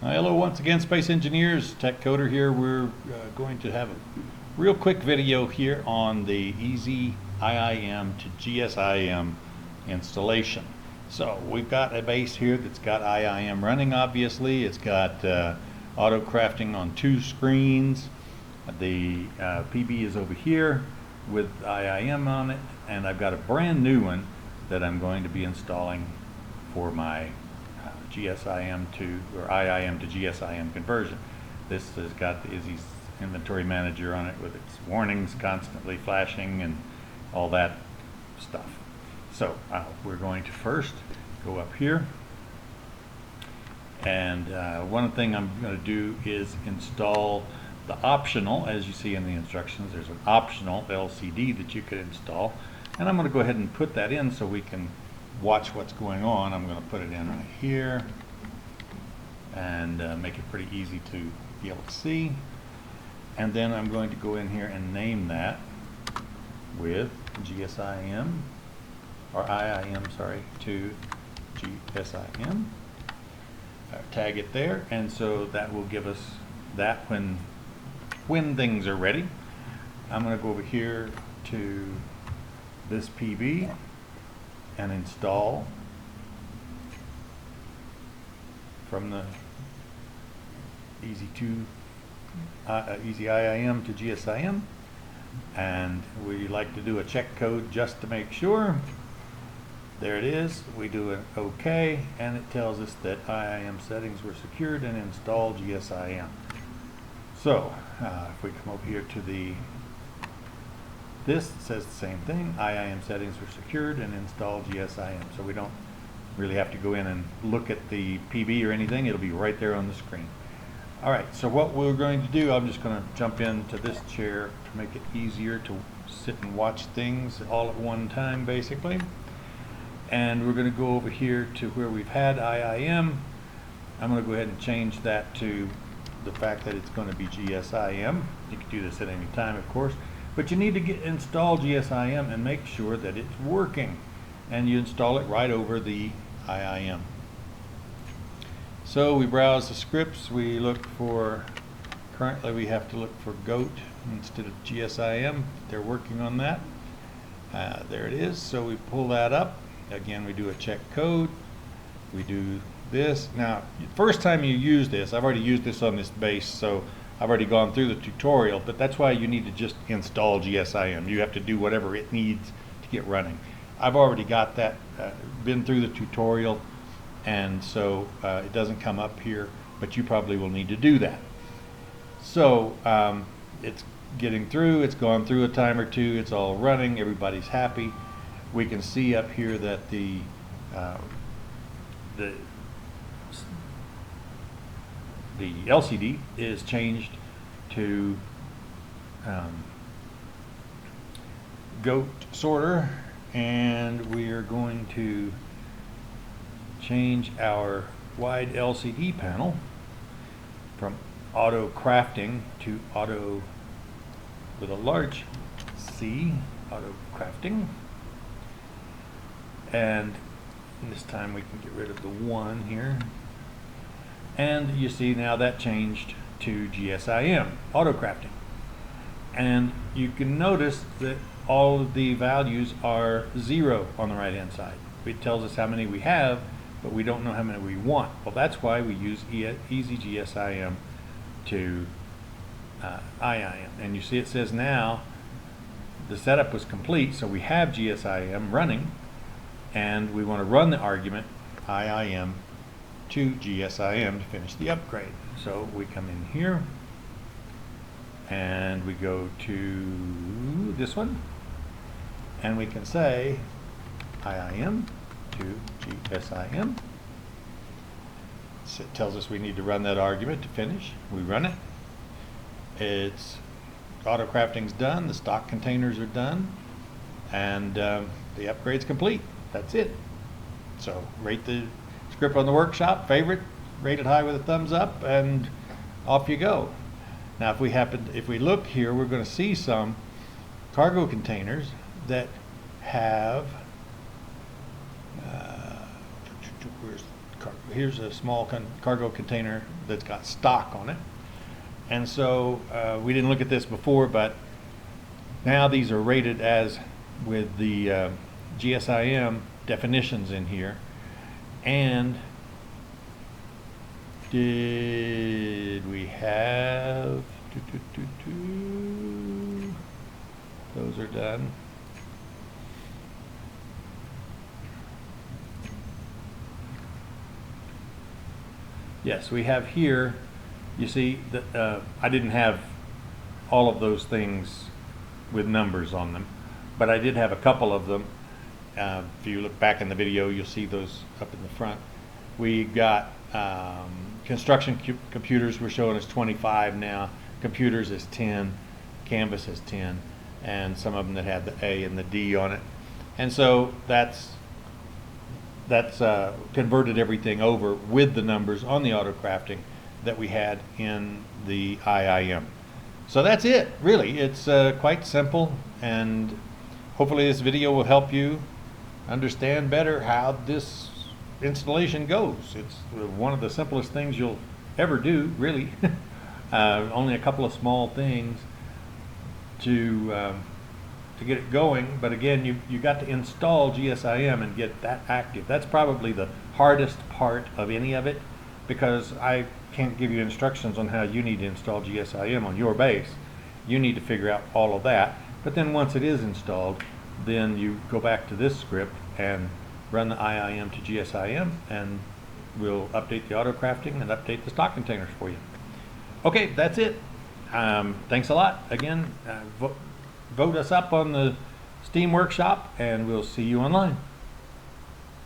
Hello once again, Space Engineers, Tech Coder here. We're going to have a real quick video here on the easy IIM to GSIM installation. So we've got a base here that's got IIM running, obviously. It's got Autocrafting on 2 screens. The PB is over here with IIM on it, and I've got a brand new one that I'm going to be installing for my GSIM to, or IIM to GSIM conversion. This has got the IIM's inventory manager on it with its warnings constantly flashing and all that stuff. So we're going to first go up here, and one thing I'm going to do is install the optional, as you see in the instructions, there's an optional LCD that you could install, and I'm going to go ahead and put that in so we can watch what's going on. I'm going to put it in right here and make it pretty easy to be able to see. And then I'm going to go in here and name that with GSIM, or IIM, sorry, to GSIM. Tag it there, and so that will give us that when things are ready. I'm going to go over here to this PB and install from the easy IIM to GSIM, and we like to do a check code just to make sure. There it is. We do an OK, and it tells us that IIM settings were secured and install GSIM. So if we come over here to this, it says the same thing. IIM settings were secured and install GSIM. So we don't really have to go in and look at the PB or anything. It'll be right there on the screen. All right, so what we're going to do, I'm just going to jump into this chair to make it easier to sit and watch things all at one time, basically. And we're going to go over here to where we've had IIM. I'm going to go ahead and change that to the fact that it's going to be GSIM. You can do this at any time, of course. But you need to install GSIM and make sure that it's working. And you install it right over the IIM. So we browse the scripts. We look for, currently we have to look for GOAT instead of GSIM. They're working on that. There it is. So we pull that up. Again, we do a check code. We do this. Now, first time you use this, I've already used this on this base, so I've already gone through the tutorial, but that's why you need to just install GSIM. You have to do whatever it needs to get running. I've already got that, been through the tutorial, and so it doesn't come up here, but you probably will need to do that. So it's getting through, it's gone through a time or two, it's all running, everybody's happy. We can see up here that the LCD is changed to GOAT sorter, and we are going to change our wide LCD panel from Autocrafting to Auto with a large C, Autocrafting. And this time we can get rid of the 1 here. And you see now that changed to GSIM, Autocrafting. And you can notice that all of the values are 0 on the right hand side. It tells us how many we have, but we don't know how many we want. Well, that's why we use easy GSIM to IIM. And you see it says now the setup was complete, so we have GSIM running, and we want to run the argument IIM to GSIM to finish the upgrade. So we come in here and we go to this one, and we can say IIM to GSIM. So it tells us we need to run that argument to finish. We run it. It's Autocrafting's done, the stock containers are done, and the upgrade's complete. That's it. So rate the script on the workshop, favorite, rate it high with a thumbs up, and off you go. Now if we look here, we're going to see some cargo containers that have here's a small cargo container that's got stock on it. And so we didn't look at this before, but now these are rated as with the GSIM definitions in here. And did we have those are done. Yes, we have here, you see that I didn't have all of those things with numbers on them, but I did have a couple of them. If you look back in the video, you'll see those up in the front. We got construction computers we're showing as 25 now, computers is 10, canvas is 10, and some of them that had the A and the D on it. And so that's converted everything over with the numbers on the Autocrafting that we had in the IIM. So that's it, really. It's quite simple, and hopefully this video will help you understand better how this installation goes. It's one of the simplest things you'll ever do, really. Only a couple of small things to get it going, but again, you got to install GSIM and get that active. That's probably the hardest part of any of it, because I can't give you instructions on how you need to install GSIM on your base. You need to figure out all of that, but then once it is installed, then you go back to this script and run the IIM to GSIM, and we'll update the Autocrafting and update the stock containers for you. Okay, that's it. Thanks a lot. Again, vote us up on the Steam Workshop, and we'll see you online.